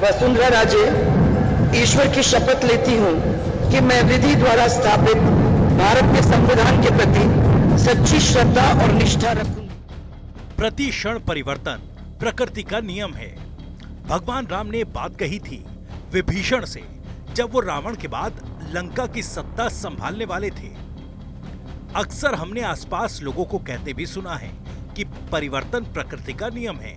वसुंधरा राजे ईश्वर की शपथ लेती हूँ कि मैं विधि द्वारा स्थापित भारत के संविधान के प्रति सच्ची श्रद्धा और निष्ठा रखूंगी। प्रति क्षण परिवर्तन प्रकृति का नियम है। भगवान राम ने बात कही थी विभीषण से जब वो रावण के बाद लंका की सत्ता संभालने वाले थे। अक्सर हमने आसपास लोगों को कहते भी सुना है कि परिवर्तन प्रकृति का नियम है,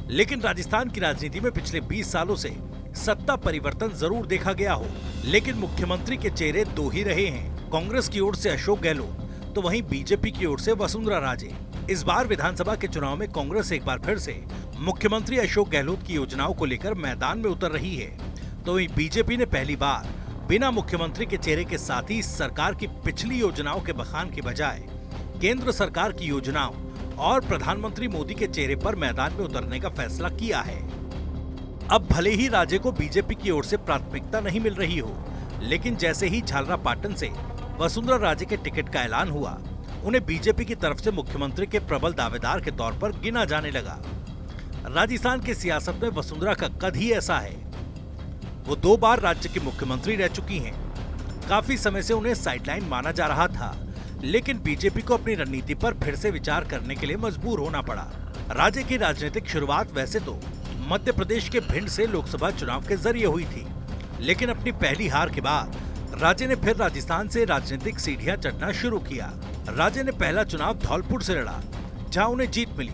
लेकिन राजस्थान की राजनीति में पिछले 20 सालों से सत्ता परिवर्तन जरूर देखा गया हो, लेकिन मुख्यमंत्री के चेहरे दो ही रहे हैं। कांग्रेस की ओर से अशोक गहलोत तो वहीं बीजेपी की ओर से वसुंधरा राजे। इस बार विधानसभा के चुनाव में कांग्रेस एक बार फिर से मुख्यमंत्री अशोक गहलोत की योजनाओं को लेकर मैदान में उतर रही है, तो वहीं बीजेपी ने पहली बार बिना मुख्यमंत्री के चेहरे के साथ ही सरकार की पिछली योजनाओं के बखान की बजाय केंद्र सरकार की योजनाओं और प्रधानमंत्री मोदी के चेहरे पर मैदान में उतरने का फैसला किया है। अब भले ही राजे को बीजेपी की ओर से प्राथमिकता नहीं मिल रही हो, लेकिन जैसे ही झालरापाटन से वसुंधरा राजे के टिकट का ऐलान हुआ, उन्हें बीजेपी की तरफ से मुख्यमंत्री के प्रबल दावेदार के तौर पर गिना जाने लगा। राजस्थान की सियासत में वसुंधरा का कद ही ऐसा है। वो 2 बार राज्य की मुख्यमंत्री रह चुकी हैं। काफी समय से उन्हें साइडलाइन माना जा रहा था, लेकिन बीजेपी को अपनी रणनीति पर फिर से विचार करने के लिए मजबूर होना पड़ा। राज्य की राजनीतिक शुरुआत वैसे तो मध्य प्रदेश के भिंड से लोकसभा चुनाव के जरिए हुई थी, लेकिन अपनी पहली हार के बाद राज्य ने फिर राजस्थान से राजनीतिक सीढ़ियां चढ़ना शुरू किया। राज्य ने पहला चुनाव धौलपुर से लड़ा, जहां उन्हें जीत मिली।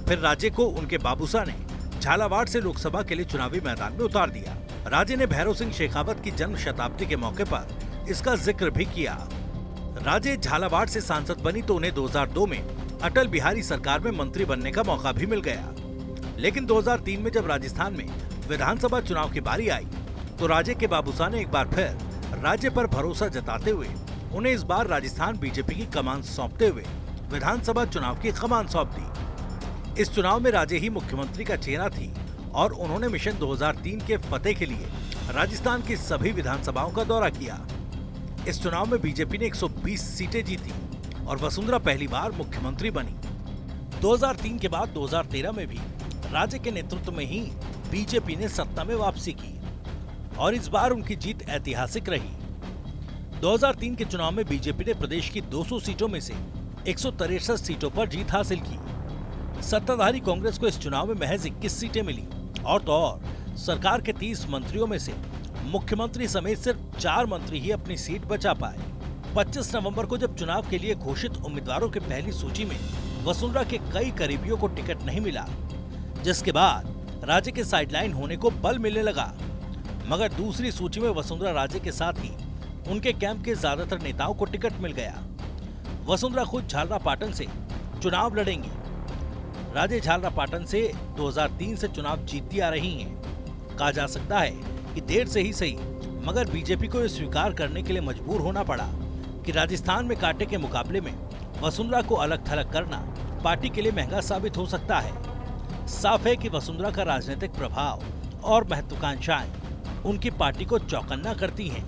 फिर राज्य को उनके बाबूसा ने झालावाड़ से लोकसभा के लिए चुनावी मैदान में उतार दिया। राज्य ने भैरव सिंह शेखावत की जन्म शताब्दी के मौके पर इसका जिक्र भी किया। राज्य झालावाड़ से सांसद बनी तो उन्हें 2002 में अटल बिहारी सरकार में मंत्री बनने का मौका भी मिल गया, लेकिन 2003 में जब राजस्थान में विधानसभा चुनाव की बारी आई तो राज्य के बाबूसा ने एक बार फिर राज्य पर भरोसा जताते हुए उन्हें इस बार राजस्थान बीजेपी की कमान सौंपते हुए विधानसभा चुनाव की कमान सौंप दी। इस चुनाव में राज्य ही मुख्यमंत्री का चेहरा थी और उन्होंने मिशन 2003 के फतेह के लिए राजस्थान की सभी विधानसभाओं का दौरा किया। इस चुनाव में बीजेपी ने 120 सीटें जीती और वसुंधरा पहली बार मुख्यमंत्री बनी। 2003 के बाद 2013 में भी राज्य के नेतृत्व में ही बीजेपी ने सत्ता में वापसी की और इस बार उनकी जीत ऐतिहासिक रही। 2003 के चुनाव में बीजेपी ने प्रदेश की 200 सीटों में से 163 सीटों पर जीत हासिल की। सत्ताधारी कांग्रेस को इस चुनाव में महज 21 सीटें मिली और तो और सरकार के 30 मंत्रियों में से मुख्यमंत्री समेत सिर्फ 4 मंत्री ही अपनी सीट बचा पाए। 25 नवंबर को जब चुनाव के लिए घोषित उम्मीदवारों की पहली सूची में वसुंधरा के कई करीबियों को टिकट नहीं मिला, जिसके बाद राज्य के साइडलाइन होने को बल मिलने लगा, मगर दूसरी सूची में वसुंधरा राजे के साथ ही उनके कैंप के ज्यादातर नेताओं को टिकट मिल गया। वसुंधरा खुद झालरापाटन से चुनाव लड़ेंगी। राजे झालरापाटन से 2003 से चुनाव जीतती आ रही हैं। कहा जा सकता है कि देर से ही सही, मगर बीजेपी को यह स्वीकार करने के लिए मजबूर होना पड़ा कि राजस्थान में कांटे के मुकाबले में वसुंधरा को अलग थलग करना पार्टी के लिए महंगा साबित हो सकता है। साफ है कि वसुंधरा का राजनीतिक प्रभाव और महत्वाकांक्षाएं उनकी पार्टी को चौकन्ना करती हैं।